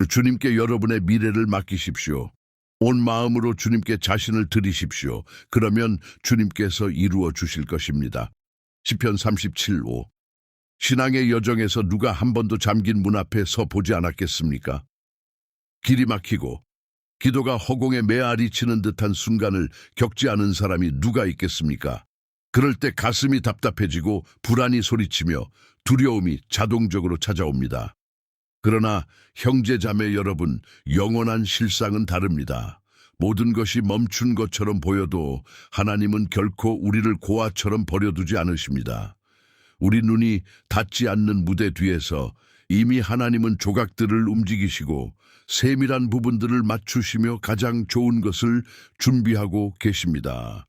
주님께 여러분의 미래를 맡기십시오. 온 마음으로 주님께 자신을 드리십시오. 그러면 주님께서 이루어 주실 것입니다. 시편 37호. 신앙의 여정에서 누가 한 번도 잠긴 문 앞에 서 보지 않았겠습니까? 길이 막히고 기도가 허공에 메아리 치는 듯한 순간을 겪지 않은 사람이 누가 있겠습니까? 그럴 때 가슴이 답답해지고 불안이 소리치며 두려움이 자동적으로 찾아옵니다. 그러나 형제 자매 여러분, 영원한 실상은 다릅니다. 모든 것이 멈춘 것처럼 보여도 하나님은 결코 우리를 고아처럼 버려두지 않으십니다. 우리 눈이 닿지 않는 무대 뒤에서 이미 하나님은 조각들을 움직이시고 세밀한 부분들을 맞추시며 가장 좋은 것을 준비하고 계십니다.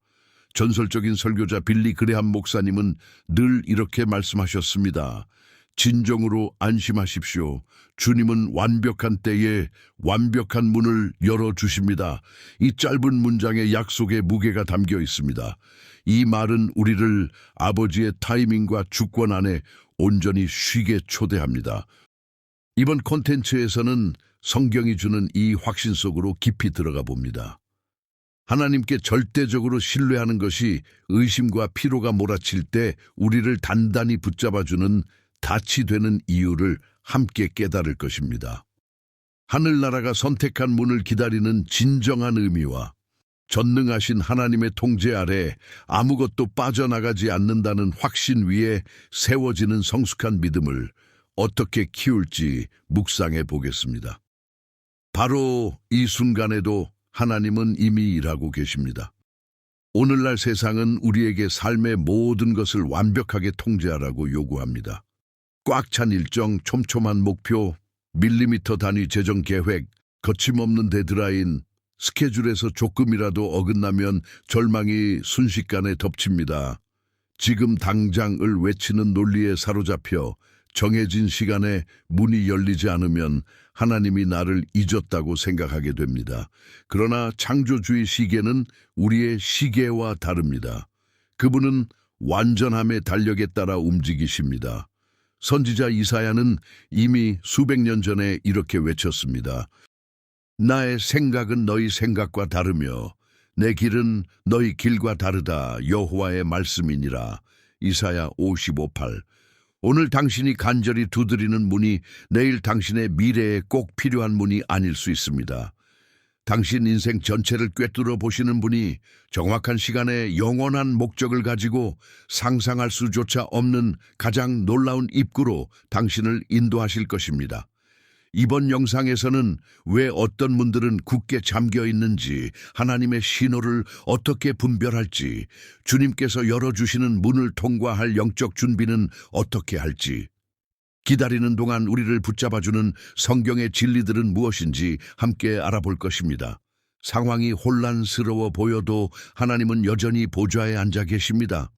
전설적인 설교자 빌리 그레함 목사님은 늘 이렇게 말씀하셨습니다. 진정으로 안심하십시오. 주님은 완벽한 때에 완벽한 문을 열어주십니다. 이 짧은 문장의 약속의 무게가 담겨 있습니다. 이 말은 우리를 아버지의 타이밍과 주권 안에 온전히 쉬게 초대합니다. 이번 콘텐츠에서는 성경이 주는 이 확신 속으로 깊이 들어가 봅니다. 하나님께 절대적으로 신뢰하는 것이 의심과 피로가 몰아칠 때 우리를 단단히 붙잡아주는 닻이 되는 이유를 함께 깨달을 것입니다. 하늘나라가 선택한 문을 기다리는 진정한 의미와 전능하신 하나님의 통제 아래 아무것도 빠져나가지 않는다는 확신 위에 세워지는 성숙한 믿음을 어떻게 키울지 묵상해 보겠습니다. 바로 이 순간에도 하나님은 이미 일하고 계십니다. 오늘날 세상은 우리에게 삶의 모든 것을 완벽하게 통제하라고 요구합니다. 꽉 찬 일정, 촘촘한 목표, 밀리미터 단위 재정 계획, 거침없는 데드라인, 스케줄에서 조금이라도 어긋나면 절망이 순식간에 덮칩니다. 지금 당장을 외치는 논리에 사로잡혀 정해진 시간에 문이 열리지 않으면 하나님이 나를 잊었다고 생각하게 됩니다. 그러나 창조주의 시계는 우리의 시계와 다릅니다. 그분은 완전함의 달력에 따라 움직이십니다. 선지자 이사야는 이미 수백 년 전에 이렇게 외쳤습니다. 나의 생각은 너희 생각과 다르며 내 길은 너희 길과 다르다. 여호와의 말씀이니라. 이사야 55:8. 오늘 당신이 간절히 두드리는 문이 내일 당신의 미래에 꼭 필요한 문이 아닐 수 있습니다. 당신 인생 전체를 꿰뚫어 보시는 분이 정확한 시간에 영원한 목적을 가지고 상상할 수조차 없는 가장 놀라운 입구로 당신을 인도하실 것입니다. 이번 영상에서는 왜 어떤 문들은 굳게 잠겨 있는지, 하나님의 신호를 어떻게 분별할지, 주님께서 열어주시는 문을 통과할 영적 준비는 어떻게 할지, 기다리는 동안 우리를 붙잡아주는 성경의 진리들은 무엇인지 함께 알아볼 것입니다. 상황이 혼란스러워 보여도 하나님은 여전히 보좌에 앉아 계십니다.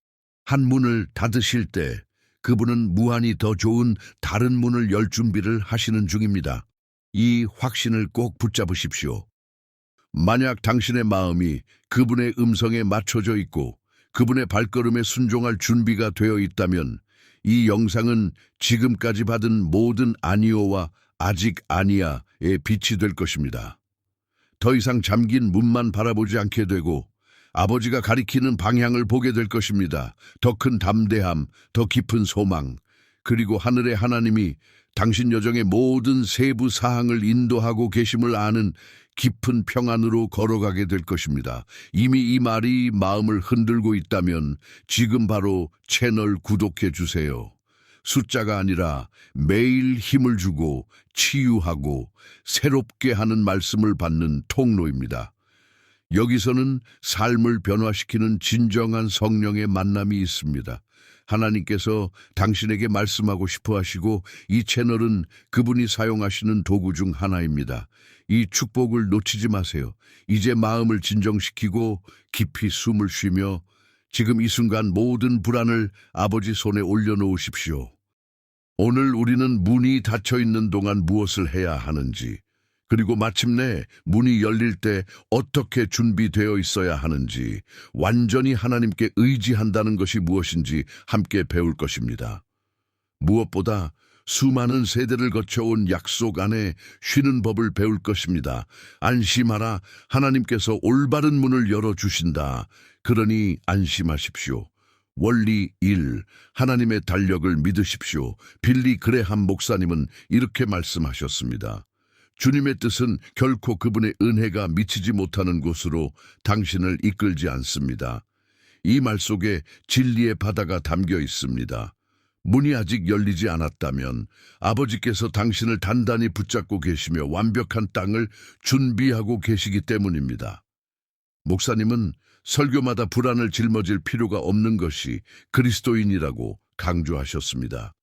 한 문을 닫으실 때 그분은 무한히 더 좋은 다른 문을 열 준비를 하시는 중입니다. 이 확신을 꼭 붙잡으십시오. 만약 당신의 마음이 그분의 음성에 맞춰져 있고 그분의 발걸음에 순종할 준비가 되어 있다면 이 영상은 지금까지 받은 모든 아니오와 아직 아니야의 빛이 될 것입니다. 더 이상 잠긴 문만 바라보지 않게 되고 아버지가 가리키는 방향을 보게 될 것입니다. 더 큰 담대함, 더 깊은 소망, 그리고 하늘의 하나님이 당신 여정의 모든 세부 사항을 인도하고 계심을 아는 깊은 평안으로 걸어가게 될 것입니다. 이미 이 말이 마음을 흔들고 있다면 지금 바로 채널 구독해 주세요. 숫자가 아니라 매일 힘을 주고 치유하고 새롭게 하는 말씀을 받는 통로입니다. 여기서는 삶을 변화시키는 진정한 성령의 만남이 있습니다. 하나님께서 당신에게 말씀하고 싶어 하시고 이 채널은 그분이 사용하시는 도구 중 하나입니다. 이 축복을 놓치지 마세요. 이제 마음을 진정시키고 깊이 숨을 쉬며 지금 이 순간 모든 불안을 아버지 손에 올려놓으십시오. 오늘 우리는 문이 닫혀 있는 동안 무엇을 해야 하는지, 그리고 마침내 문이 열릴 때 어떻게 준비되어 있어야 하는지, 완전히 하나님께 의지한다는 것이 무엇인지 함께 배울 것입니다. 무엇보다 수많은 세대를 거쳐온 약속 안에 쉬는 법을 배울 것입니다. 안심하라. 하나님께서 올바른 문을 열어주신다. 그러니 안심하십시오. 원리 1. 하나님의 달력을 믿으십시오. 빌리 그레함 목사님은 이렇게 말씀하셨습니다. 주님의 뜻은 결코 그분의 은혜가 미치지 못하는 곳으로 당신을 이끌지 않습니다. 이 말 속에 진리의 바다가 담겨 있습니다. 문이 아직 열리지 않았다면 아버지께서 당신을 단단히 붙잡고 계시며 완벽한 땅을 준비하고 계시기 때문입니다. 목사님은 설교마다 불안을 짊어질 필요가 없는 것이 그리스도인이라고 강조하셨습니다.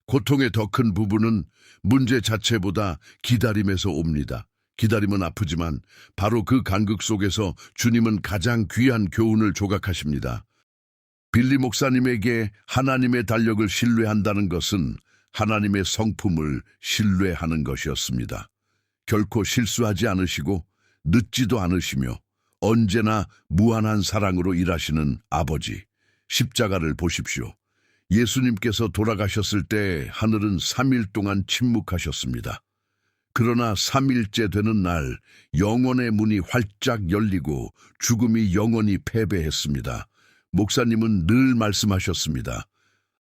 고통의 더 큰 부분은 문제 자체보다 기다림에서 옵니다. 기다림은 아프지만 바로 그 간극 속에서 주님은 가장 귀한 교훈을 조각하십니다. 빌리 목사님에게 하나님의 달력을 신뢰한다는 것은 하나님의 성품을 신뢰하는 것이었습니다. 결코 실수하지 않으시고 늦지도 않으시며 언제나 무한한 사랑으로 일하시는 아버지, 십자가를 보십시오. 예수님께서 돌아가셨을 때 하늘은 3일 동안 침묵하셨습니다. 그러나 3일째 되는 날 영원의 문이 활짝 열리고 죽음이 영원히 패배했습니다. 목사님은 늘 말씀하셨습니다.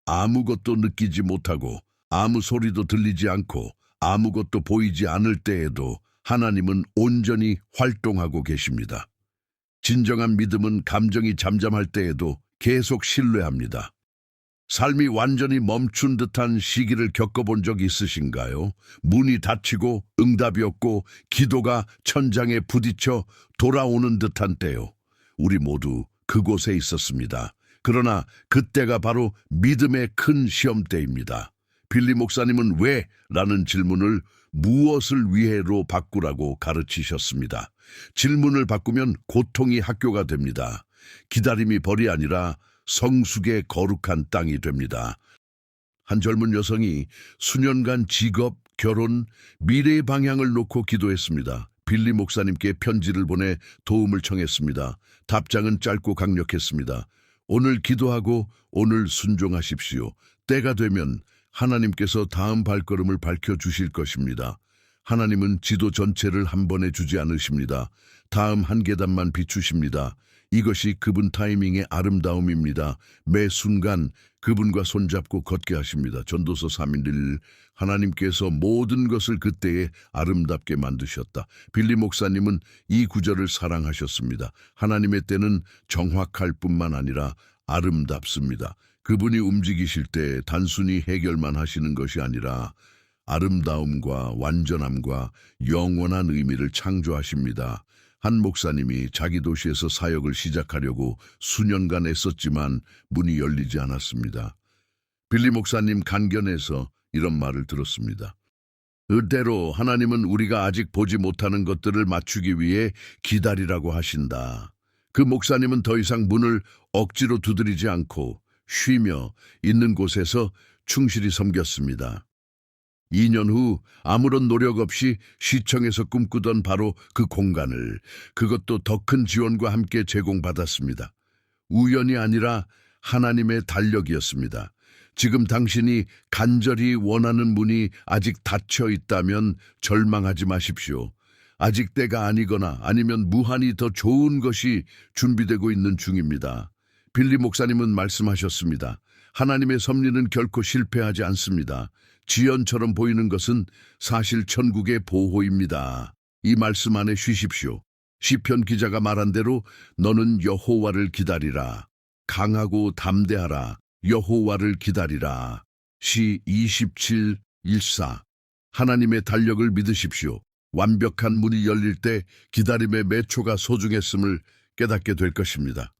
아무것도 느끼지 못하고 아무 소리도 들리지 않고 아무것도 보이지 않을 때에도 하나님은 온전히 활동하고 계십니다. 진정한 믿음은 감정이 잠잠할 때에도 계속 신뢰합니다. 삶이 완전히 멈춘 듯한 시기를 겪어본 적 있으신가요? 문이 닫히고 응답이 없고 기도가 천장에 부딪혀 돌아오는 듯한 때요. 우리 모두 그곳에 있었습니다. 그러나 그때가 바로 믿음의 큰 시험대입니다. 빌리 목사님은 왜? 라는 질문을 무엇을 위해로 바꾸라고 가르치셨습니다. 질문을 바꾸면 고통이 학교가 됩니다. 기다림이 벌이 아니라 성숙의 거룩한 땅이 됩니다. 한 젊은 여성이 수년간 직업, 결혼, 미래의 방향을 놓고 기도했습니다. 빌리 목사님께 편지를 보내 도움을 청했습니다. 답장은 짧고 강력했습니다. 오늘 기도하고 오늘 순종하십시오. 때가 되면 하나님께서 다음 발걸음을 밝혀주실 것입니다. 하나님은 지도 전체를 한 번에 주지 않으십니다. 다음 한 계단만 비추십니다. 이것이 그분 타이밍의 아름다움입니다. 매 순간 그분과 손잡고 걷게 하십니다. 전도서 3:1 하나님께서 모든 것을 그때에 아름답게 만드셨다. 빌리 목사님은 이 구절을 사랑하셨습니다. 하나님의 때는 정확할 뿐만 아니라 아름답습니다. 그분이 움직이실 때 단순히 해결만 하시는 것이 아니라 아름다움과 완전함과 영원한 의미를 창조하십니다. 한 목사님이 자기 도시에서 사역을 시작하려고 수년간 애썼지만 문이 열리지 않았습니다. 빌리 목사님 간견에서 이런 말을 들었습니다. 의대로 하나님은 우리가 아직 보지 못하는 것들을 맞추기 위해 기다리라고 하신다. 그 목사님은 더 이상 문을 억지로 두드리지 않고 쉬며 있는 곳에서 충실히 섬겼습니다. 2년 후 아무런 노력 없이 시청에서 꿈꾸던 바로 그 공간을 그것도 더 큰 지원과 함께 제공받았습니다. 우연이 아니라 하나님의 달력이었습니다. 지금 당신이 간절히 원하는 문이 아직 닫혀 있다면 절망하지 마십시오. 아직 때가 아니거나 아니면 무한히 더 좋은 것이 준비되고 있는 중입니다. 빌리 목사님은 말씀하셨습니다. 하나님의 섭리는 결코 실패하지 않습니다. 지연처럼 보이는 것은 사실 천국의 보호입니다. 이 말씀 안에 쉬십시오. 시편 기자가 말한 대로 너는 여호와를 기다리라. 강하고 담대하라. 여호와를 기다리라. 시 27:14 하나님의 달력을 믿으십시오. 완벽한 문이 열릴 때 기다림의 매 초가 소중했음을 깨닫게 될 것입니다.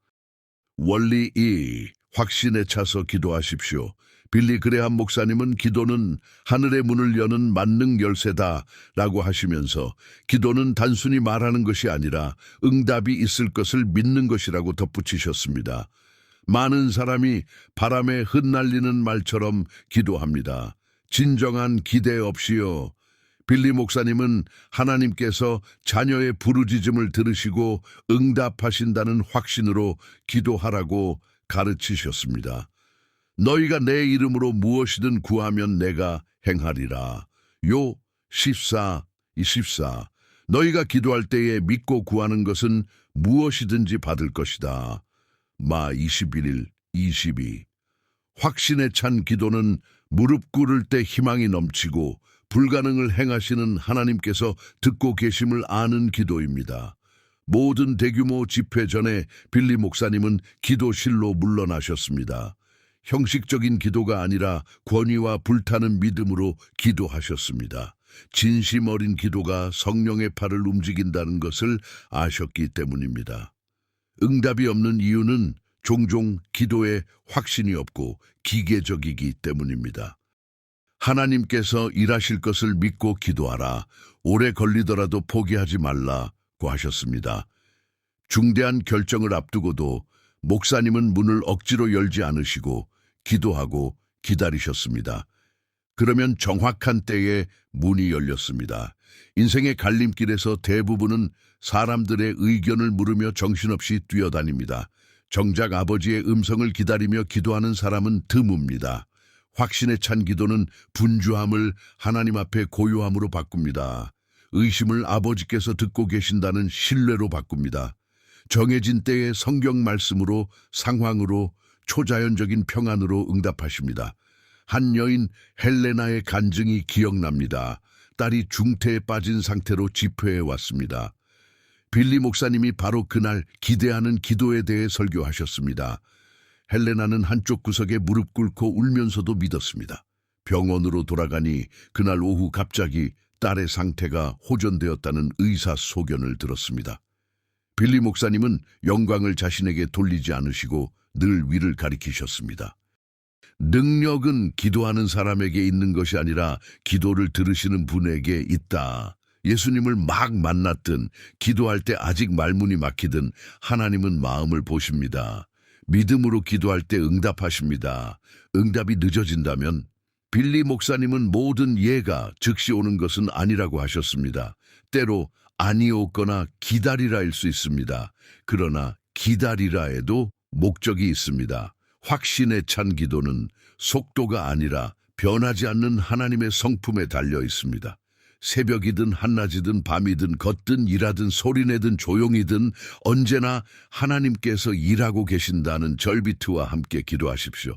원리 2. 확신에 차서 기도하십시오. 빌리 그레함 목사님은 기도는 하늘의 문을 여는 만능 열쇠다 라고 하시면서 기도는 단순히 말하는 것이 아니라 응답이 있을 것을 믿는 것이라고 덧붙이셨습니다. 많은 사람이 바람에 흩날리는 말처럼 기도합니다. 진정한 기대 없이요. 빌리 목사님은 하나님께서 자녀의 부르짖음을 들으시고 응답하신다는 확신으로 기도하라고 가르치셨습니다. 너희가 내 이름으로 무엇이든 구하면 내가 행하리라. 요 14. 너희가 기도할 때에 믿고 구하는 것은 무엇이든지 받을 것이다. 마 22. 확신에 찬 기도는 무릎 꿇을 때 희망이 넘치고 불가능을 행하시는 하나님께서 듣고 계심을 아는 기도입니다. 모든 대규모 집회 전에 빌리 목사님은 기도실로 물러나셨습니다. 형식적인 기도가 아니라 권위와 불타는 믿음으로 기도하셨습니다. 진심 어린 기도가 성령의 팔을 움직인다는 것을 아셨기 때문입니다. 응답이 없는 이유는 종종 기도에 확신이 없고 기계적이기 때문입니다. 하나님께서 일하실 것을 믿고 기도하라. 오래 걸리더라도 포기하지 말라고 하셨습니다. 중대한 결정을 앞두고도 목사님은 문을 억지로 열지 않으시고 기도하고 기다리셨습니다. 그러면 정확한 때에 문이 열렸습니다. 인생의 갈림길에서 대부분은 사람들의 의견을 물으며 정신없이 뛰어다닙니다. 정작 아버지의 음성을 기다리며 기도하는 사람은 드뭅니다. 확신에 찬 기도는 분주함을 하나님 앞에 고요함으로 바꿉니다. 의심을 아버지께서 듣고 계신다는 신뢰로 바꿉니다. 정해진 때에 성경 말씀으로, 상황으로, 초자연적인 평안으로 응답하십니다. 한 여인 헬레나의 간증이 기억납니다. 딸이 중태에 빠진 상태로 집회에 왔습니다. 빌리 목사님이 바로 그날 기대하는 기도에 대해 설교하셨습니다. 헬레나는 한쪽 구석에 무릎 꿇고 울면서도 믿었습니다. 병원으로 돌아가니 그날 오후 갑자기 딸의 상태가 호전되었다는 의사 소견을 들었습니다. 빌리 목사님은 영광을 자신에게 돌리지 않으시고 늘 위를 가리키셨습니다. 능력은 기도하는 사람에게 있는 것이 아니라 기도를 들으시는 분에게 있다. 예수님을 막 만났든 기도할 때 아직 말문이 막히든 하나님은 마음을 보십니다. 믿음으로 기도할 때 응답하십니다. 응답이 늦어진다면 빌리 목사님은 모든 예가 즉시 오는 것은 아니라고 하셨습니다. 때로 아니었거나 기다리라일 수 있습니다. 그러나 기다리라에도 목적이 있습니다. 확신에 찬 기도는 속도가 아니라 변하지 않는 하나님의 성품에 달려 있습니다. 새벽이든 한낮이든 밤이든 걷든 일하든 소리내든 조용히든 언제나 하나님께서 일하고 계신다는 절비트와 함께 기도하십시오.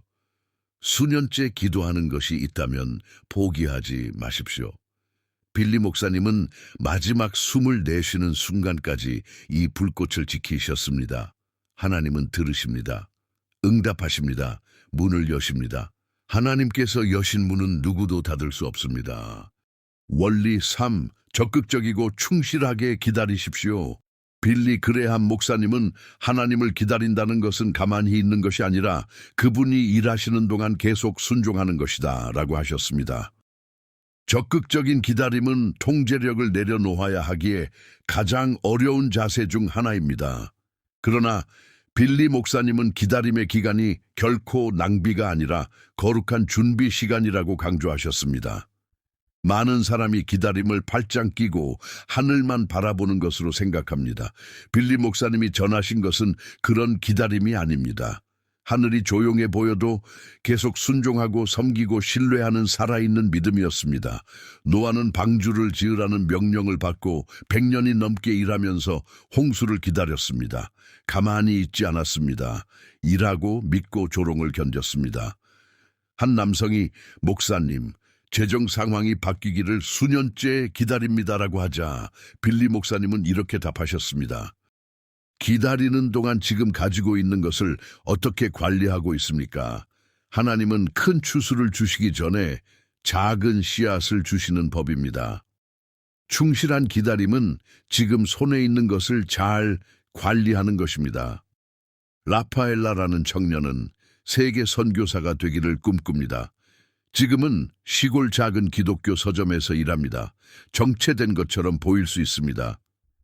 수년째 기도하는 것이 있다면 포기하지 마십시오. 빌리 목사님은 마지막 숨을 내쉬는 순간까지 이 불꽃을 지키셨습니다. 하나님은 들으십니다. 응답하십니다. 문을 여십니다. 하나님께서 여신 문은 누구도 닫을 수 없습니다. 원리 3. 적극적이고 충실하게 기다리십시오. 빌리 그레함 목사님은 하나님을 기다린다는 것은 가만히 있는 것이 아니라 그분이 일하시는 동안 계속 순종하는 것이다 라고 하셨습니다. 적극적인 기다림은 통제력을 내려놓아야 하기에 가장 어려운 자세 중 하나입니다. 그러나 빌리 목사님은 기다림의 기간이 결코 낭비가 아니라 거룩한 준비 시간이라고 강조하셨습니다. 많은 사람이 기다림을 팔짱 끼고 하늘만 바라보는 것으로 생각합니다. 빌리 목사님이 전하신 것은 그런 기다림이 아닙니다. 하늘이 조용해 보여도 계속 순종하고 섬기고 신뢰하는 살아있는 믿음이었습니다. 노아는 방주를 지으라는 명령을 받고 100년이 넘게 일하면서 홍수를 기다렸습니다. 가만히 있지 않았습니다. 일하고 믿고 조롱을 견뎠습니다. 한 남성이 목사님, 재정 상황이 바뀌기를 수년째 기다립니다라고 하자 빌리 목사님은 이렇게 답하셨습니다. 기다리는 동안 지금 가지고 있는 것을 어떻게 관리하고 있습니까? 하나님은 큰 추수를 주시기 전에 작은 씨앗을 주시는 법입니다. 충실한 기다림은 지금 손에 있는 것을 잘 관리하는 것입니다. 라파엘라라는 청년은 세계 선교사가 되기를 꿈꿉니다. 지금은 시골 작은 기독교 서점에서 일합니다. 정체된 것처럼 보일 수 있습니다.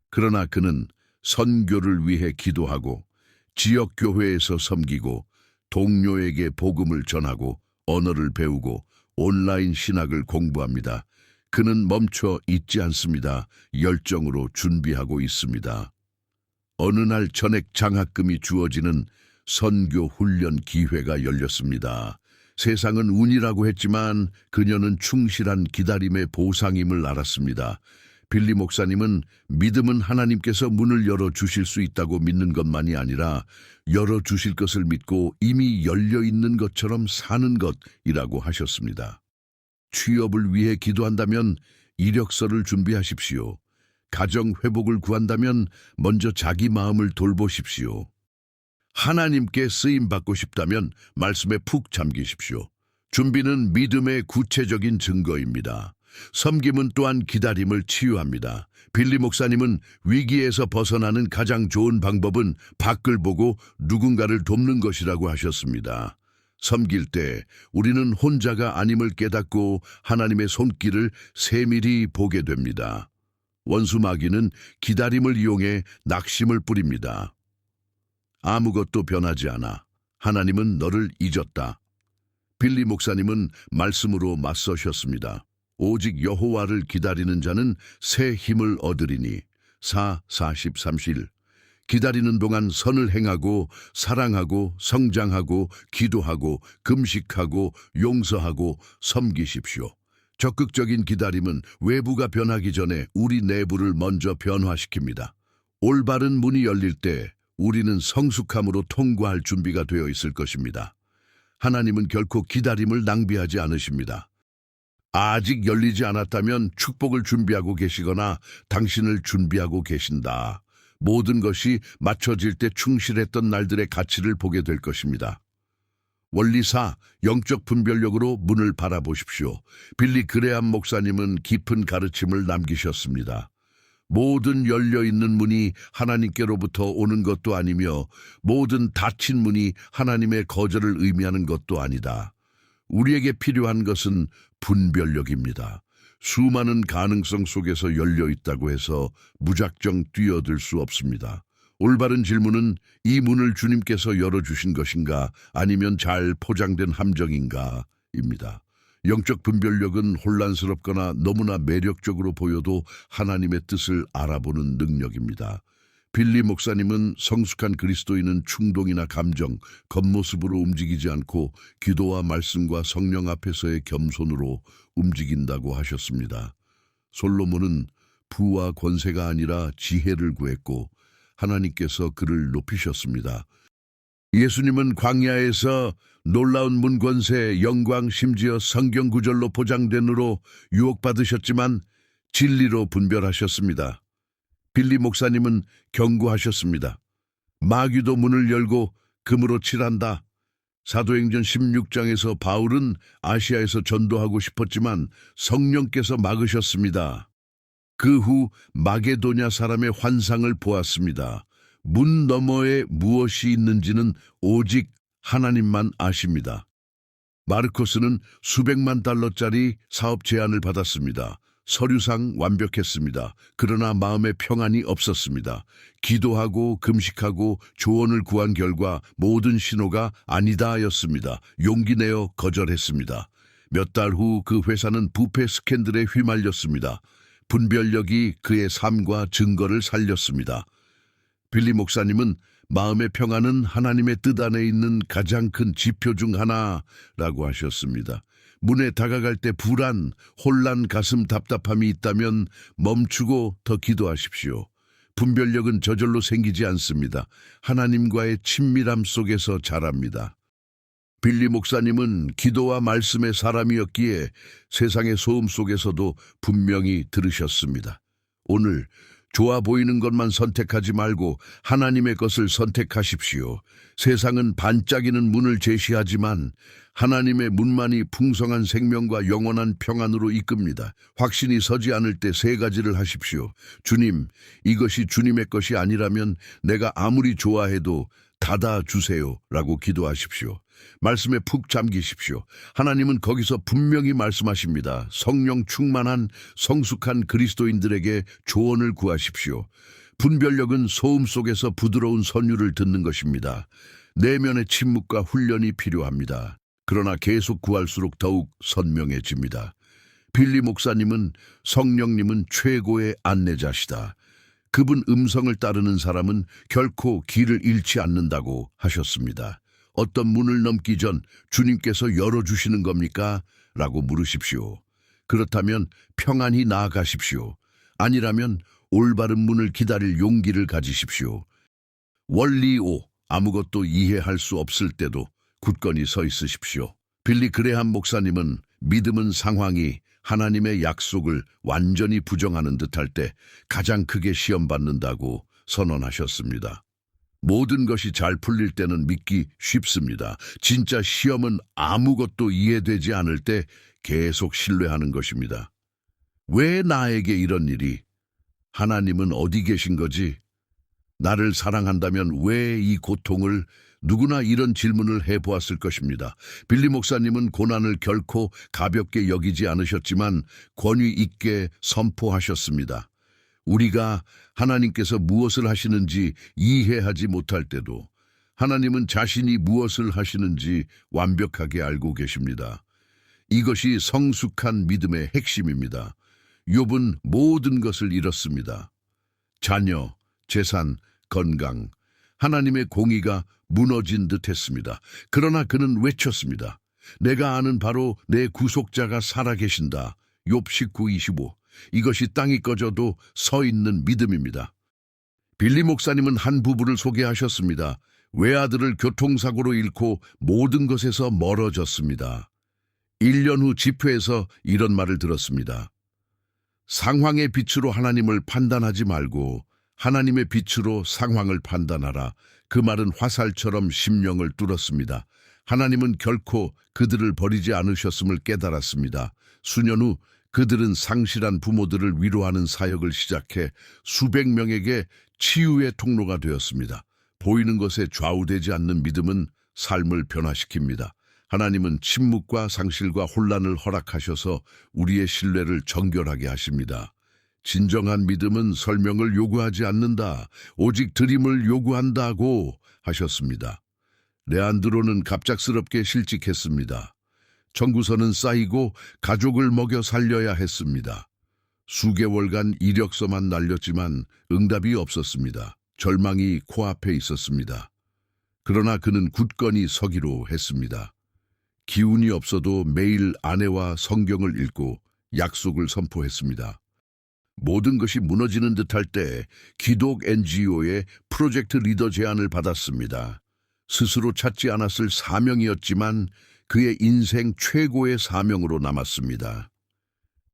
그러나 그는 선교를 위해 기도하고 지역 교회에서 섬기고 동료에게 복음을 전하고 언어를 배우고 온라인 신학을 공부합니다. 그는 멈춰 있지 않습니다. 열정으로 준비하고 있습니다. 어느 날 전액 장학금이 주어지는 선교 훈련 기회가 열렸습니다. 세상은 운이라고 했지만 그녀는 충실한 기다림의 보상임을 알았습니다. 빌리 목사님은 믿음은 하나님께서 문을 열어주실 수 있다고 믿는 것만이 아니라 열어주실 것을 믿고 이미 열려있는 것처럼 사는 것이라고 하셨습니다. 취업을 위해 기도한다면 이력서를 준비하십시오. 가정 회복을 구한다면 먼저 자기 마음을 돌보십시오. 하나님께 쓰임받고 싶다면 말씀에 푹 잠기십시오. 준비는 믿음의 구체적인 증거입니다. 섬김은 또한 기다림을 치유합니다. 빌리 목사님은 위기에서 벗어나는 가장 좋은 방법은 밖을 보고 누군가를 돕는 것이라고 하셨습니다. 섬길 때 우리는 혼자가 아님을 깨닫고 하나님의 손길을 세밀히 보게 됩니다. 원수 마귀는 기다림을 이용해 낙심을 뿌립니다. 아무것도 변하지 않아. 하나님은 너를 잊었다. 빌리 목사님은 말씀으로 맞서셨습니다. 오직 여호와를 기다리는 자는 새 힘을 얻으리니 43실 기다리는 동안 선을 행하고 사랑하고 성장하고 기도하고 금식하고 용서하고 섬기십시오. 적극적인 기다림은 외부가 변하기 전에 우리 내부를 먼저 변화시킵니다. 올바른 문이 열릴 때 우리는 성숙함으로 통과할 준비가 되어 있을 것입니다. 하나님은 결코 기다림을 낭비하지 않으십니다. 아직 열리지 않았다면 축복을 준비하고 계시거나 당신을 준비하고 계신다. 모든 것이 맞춰질 때 충실했던 날들의 가치를 보게 될 것입니다. 원리사, 영적 분별력으로 문을 바라보십시오. 빌리 그레암 목사님은 깊은 가르침을 남기셨습니다. 모든 열려있는 문이 하나님께로부터 오는 것도 아니며 모든 닫힌 문이 하나님의 거절을 의미하는 것도 아니다. 우리에게 필요한 것은 분별력입니다. 수많은 가능성 속에서 열려있다고 해서 무작정 뛰어들 수 없습니다. 올바른 질문은 이 문을 주님께서 열어주신 것인가 아니면 잘 포장된 함정인가 입니다. 영적 분별력은 혼란스럽거나 너무나 매력적으로 보여도 하나님의 뜻을 알아보는 능력입니다. 빌리 목사님은 성숙한 그리스도인은 충동이나 감정, 겉모습으로 움직이지 않고 기도와 말씀과 성령 앞에서의 겸손으로 움직인다고 하셨습니다. 솔로몬은 부와 권세가 아니라 지혜를 구했고 하나님께서 그를 높이셨습니다. 예수님은 광야에서 놀라운 문권세, 영광, 심지어 성경 구절로 포장된으로 유혹받으셨지만 진리로 분별하셨습니다. 빌리 목사님은 경고하셨습니다. 마귀도 문을 열고 금으로 칠한다. 사도행전 16장에서 바울은 아시아에서 전도하고 싶었지만 성령께서 막으셨습니다. 그 후 마게도냐 사람의 환상을 보았습니다. 문 너머에 무엇이 있는지는 오직 하나님만 아십니다. 마르코스는 수백만 달러짜리 사업 제안을 받았습니다. 서류상 완벽했습니다. 그러나 마음의 평안이 없었습니다. 기도하고 금식하고 조언을 구한 결과 모든 신호가 아니다였습니다. 용기 내어 거절했습니다. 몇 달 후 그 회사는 부패 스캔들에 휘말렸습니다. 분별력이 그의 삶과 증거를 살렸습니다. 빌리 목사님은 마음의 평안은 하나님의 뜻 안에 있는 가장 큰 지표 중 하나라고 하셨습니다. 문에 다가갈 때 불안, 혼란, 가슴 답답함이 있다면 멈추고 더 기도하십시오. 분별력은 저절로 생기지 않습니다. 하나님과의 친밀함 속에서 자랍니다. 빌리 목사님은 기도와 말씀의 사람이었기에 세상의 소음 속에서도 분명히 들으셨습니다. 오늘 좋아 보이는 것만 선택하지 말고 하나님의 것을 선택하십시오. 세상은 반짝이는 문을 제시하지만 하나님의 문만이 풍성한 생명과 영원한 평안으로 이끕니다. 확신이 서지 않을 때 세 가지를 하십시오. 주님, 이것이 주님의 것이 아니라면 내가 아무리 좋아해도 닫아주세요 라고 기도하십시오. 말씀에 푹 잠기십시오. 하나님은 거기서 분명히 말씀하십니다. 성령 충만한 성숙한 그리스도인들에게 조언을 구하십시오. 분별력은 소음 속에서 부드러운 선율을 듣는 것입니다. 내면의 침묵과 훈련이 필요합니다. 그러나 계속 구할수록 더욱 선명해집니다. 빌리 목사님은 성령님은 최고의 안내자시다. 그분 음성을 따르는 사람은 결코 길을 잃지 않는다고 하셨습니다. 어떤 문을 넘기 전 주님께서 열어주시는 겁니까? 라고 물으십시오. 그렇다면 평안히 나아가십시오. 아니라면 올바른 문을 기다릴 용기를 가지십시오. 원리 5. 아무것도 이해할 수 없을 때도 굳건히 서 있으십시오. 빌리 그레함 목사님은 믿음은 상황이 하나님의 약속을 완전히 부정하는 듯할 때 가장 크게 시험받는다고 선언하셨습니다. 모든 것이 잘 풀릴 때는 믿기 쉽습니다. 진짜 시험은 아무것도 이해되지 않을 때 계속 신뢰하는 것입니다. 왜 나에게 이런 일이? 하나님은 어디 계신 거지? 나를 사랑한다면 왜 이 고통을? 누구나 이런 질문을 해보았을 것입니다. 빌리 목사님은 고난을 결코 가볍게 여기지 않으셨지만 권위 있게 선포하셨습니다. 우리가 하나님께서 무엇을 하시는지 이해하지 못할 때도 하나님은 자신이 무엇을 하시는지 완벽하게 알고 계십니다. 이것이 성숙한 믿음의 핵심입니다. 욥은 모든 것을 잃었습니다. 자녀, 재산, 건강, 하나님의 공의가 무너진 듯 했습니다. 그러나 그는 외쳤습니다. 내가 아는 바로 내 구속자가 살아계신다. 욥 19:25. 이것이 땅이 꺼져도 서 있는 믿음입니다. 빌리 목사님은 한 부부를 소개하셨습니다. 외아들을 교통사고로 잃고 모든 것에서 멀어졌습니다. 1년 후 집회에서 이런 말을 들었습니다. 상황의 빛으로 하나님을 판단하지 말고 하나님의 빛으로 상황을 판단하라. 그 말은 화살처럼 심령을 뚫었습니다. 하나님은 결코 그들을 버리지 않으셨음을 깨달았습니다. 수년 후 그들은 상실한 부모들을 위로하는 사역을 시작해 수백 명에게 치유의 통로가 되었습니다. 보이는 것에 좌우되지 않는 믿음은 삶을 변화시킵니다. 하나님은 침묵과 상실과 혼란을 허락하셔서 우리의 신뢰를 정결하게 하십니다. 진정한 믿음은 설명을 요구하지 않는다. 오직 드림을 요구한다고 하셨습니다. 레안드로는 갑작스럽게 실직했습니다. 청구서는 쌓이고 가족을 먹여 살려야 했습니다. 수개월간 이력서만 날렸지만 응답이 없었습니다. 절망이 코앞에 있었습니다. 그러나 그는 굳건히 서기로 했습니다. 기운이 없어도 매일 아내와 성경을 읽고 약속을 선포했습니다. 모든 것이 무너지는 듯할 때 기독 NGO의 프로젝트 리더 제안을 받았습니다. 스스로 찾지 않았을 사명이었지만 그의 인생 최고의 사명으로 남았습니다.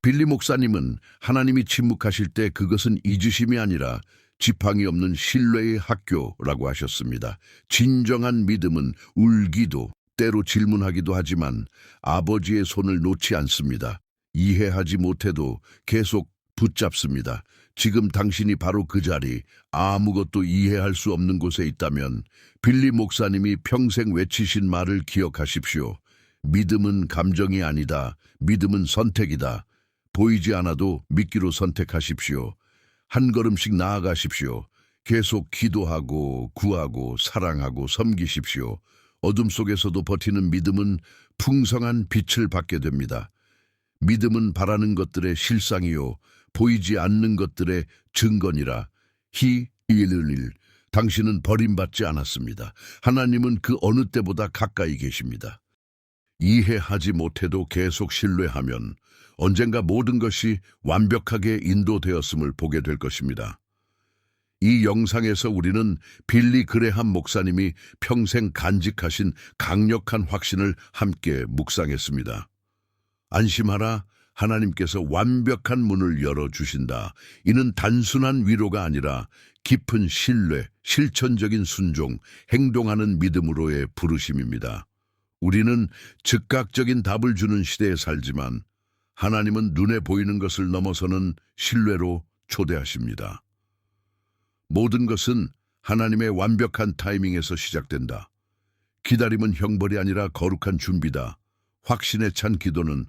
빌리 목사님은 하나님이 침묵하실 때 그것은 잊으심이 아니라 지팡이 없는 신뢰의 학교라고 하셨습니다. 진정한 믿음은 울기도 때로 질문하기도 하지만 아버지의 손을 놓지 않습니다. 이해하지 못해도 계속 붙잡습니다. 지금 당신이 바로 그 자리, 아무것도 이해할 수 없는 곳에 있다면 빌리 목사님이 평생 외치신 말을 기억하십시오. 믿음은 감정이 아니다. 믿음은 선택이다. 보이지 않아도 믿기로 선택하십시오. 한 걸음씩 나아가십시오. 계속 기도하고 구하고 사랑하고 섬기십시오. 어둠 속에서도 버티는 믿음은 풍성한 빛을 받게 됩니다. 믿음은 바라는 것들의 실상이요 보이지 않는 것들의 증거니라. 히111 당신은 버림받지 않았습니다. 하나님은 그 어느 때보다 가까이 계십니다. 이해하지 못해도 계속 신뢰하면 언젠가 모든 것이 완벽하게 인도되었음을 보게 될 것입니다. 이 영상에서 우리는 빌리 그레함 목사님이 평생 간직하신 강력한 확신을 함께 묵상했습니다. 안심하라. 하나님께서 완벽한 문을 열어주신다. 이는 단순한 위로가 아니라 깊은 신뢰, 실천적인 순종, 행동하는 믿음으로의 부르심입니다. 우리는 즉각적인 답을 주는 시대에 살지만 하나님은 눈에 보이는 것을 넘어서는 신뢰로 초대하십니다. 모든 것은 하나님의 완벽한 타이밍에서 시작된다. 기다림은 형벌이 아니라 거룩한 준비다. 확신에 찬 기도는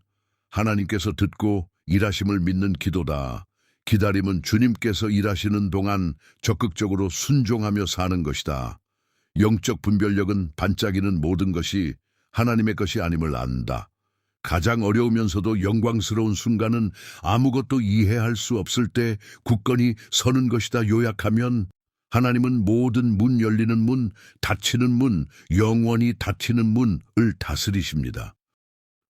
하나님께서 듣고 일하심을 믿는 기도다. 기다림은 주님께서 일하시는 동안 적극적으로 순종하며 사는 것이다. 영적 분별력은 반짝이는 모든 것이 하나님의 것이 아님을 안다. 가장 어려우면서도 영광스러운 순간은 아무것도 이해할 수 없을 때 굳건히 서는 것이다. 요약하면 하나님은 모든 문 열리는 문, 닫히는 문, 영원히 닫히는 문을 다스리십니다.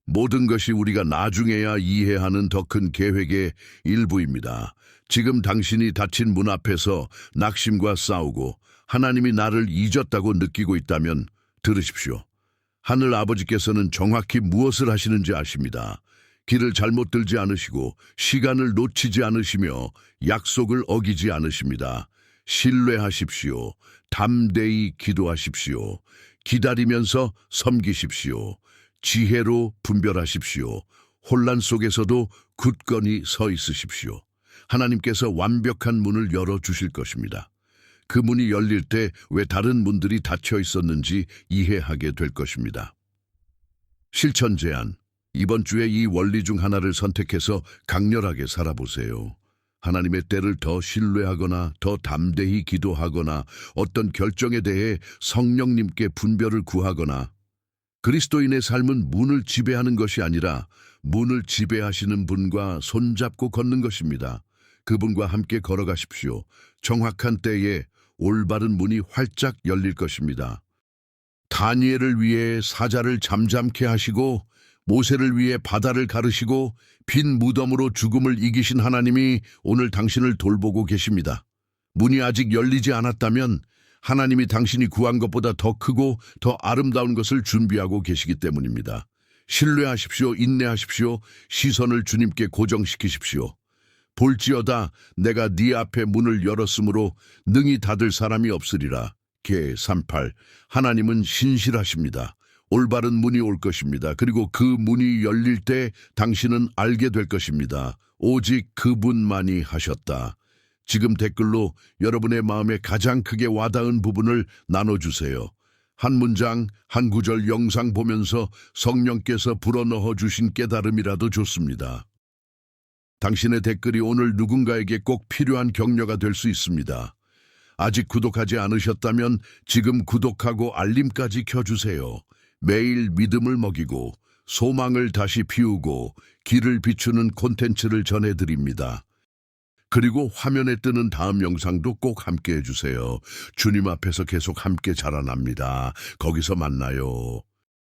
모든 것이 우리가 나중에야 이해하는 더 큰 계획의 일부입니다. 지금 당신이 닫힌 문 앞에서 낙심과 싸우고 하나님이 나를 잊었다고 느끼고 있다면 들으십시오. 하늘 아버지께서는 정확히 무엇을 하시는지 아십니다. 길을 잘못 들지 않으시고 시간을 놓치지 않으시며 약속을 어기지 않으십니다. 신뢰하십시오. 담대히 기도하십시오. 기다리면서 섬기십시오. 지혜로 분별하십시오. 혼란 속에서도 굳건히 서 있으십시오. 하나님께서 완벽한 문을 열어주실 것입니다. 그 문이 열릴 때 왜 다른 문들이 닫혀 있었는지 이해하게 될 것입니다. 실천 제안. 이번 주에 이 원리 중 하나를 선택해서 강렬하게 살아보세요. 하나님의 때를 더 신뢰하거나 더 담대히 기도하거나 어떤 결정에 대해 성령님께 분별을 구하거나 그리스도인의 삶은 문을 지배하는 것이 아니라 문을 지배하시는 분과 손잡고 걷는 것입니다. 그분과 함께 걸어가십시오. 정확한 때에 올바른 문이 활짝 열릴 것입니다. 다니엘을 위해 사자를 잠잠케 하시고 모세를 위해 바다를 가르시고 빈 무덤으로 죽음을 이기신 하나님이 오늘 당신을 돌보고 계십니다. 문이 아직 열리지 않았다면 하나님이 당신이 구한 것보다 더 크고 더 아름다운 것을 준비하고 계시기 때문입니다. 신뢰하십시오. 인내하십시오. 시선을 주님께 고정시키십시오. 볼지어다 내가 네 앞에 문을 열었으므로 능히 닫을 사람이 없으리라. 개 38. 하나님은 신실하십니다. 올바른 문이 올 것입니다. 그리고 그 문이 열릴 때 당신은 알게 될 것입니다. 오직 그분만이 하셨다. 지금 댓글로 여러분의 마음에 가장 크게 와닿은 부분을 나눠주세요. 한 문장, 한 구절 영상 보면서 성령께서 불어넣어 주신 깨달음이라도 좋습니다. 당신의 댓글이 오늘 누군가에게 꼭 필요한 격려가 될 수 있습니다. 아직 구독하지 않으셨다면 지금 구독하고 알림까지 켜주세요. 매일 믿음을 먹이고 소망을 다시 피우고 길을 비추는 콘텐츠를 전해드립니다. 그리고 화면에 뜨는 다음 영상도 꼭 함께 해주세요. 주님 앞에서 계속 함께 자라납니다. 거기서 만나요.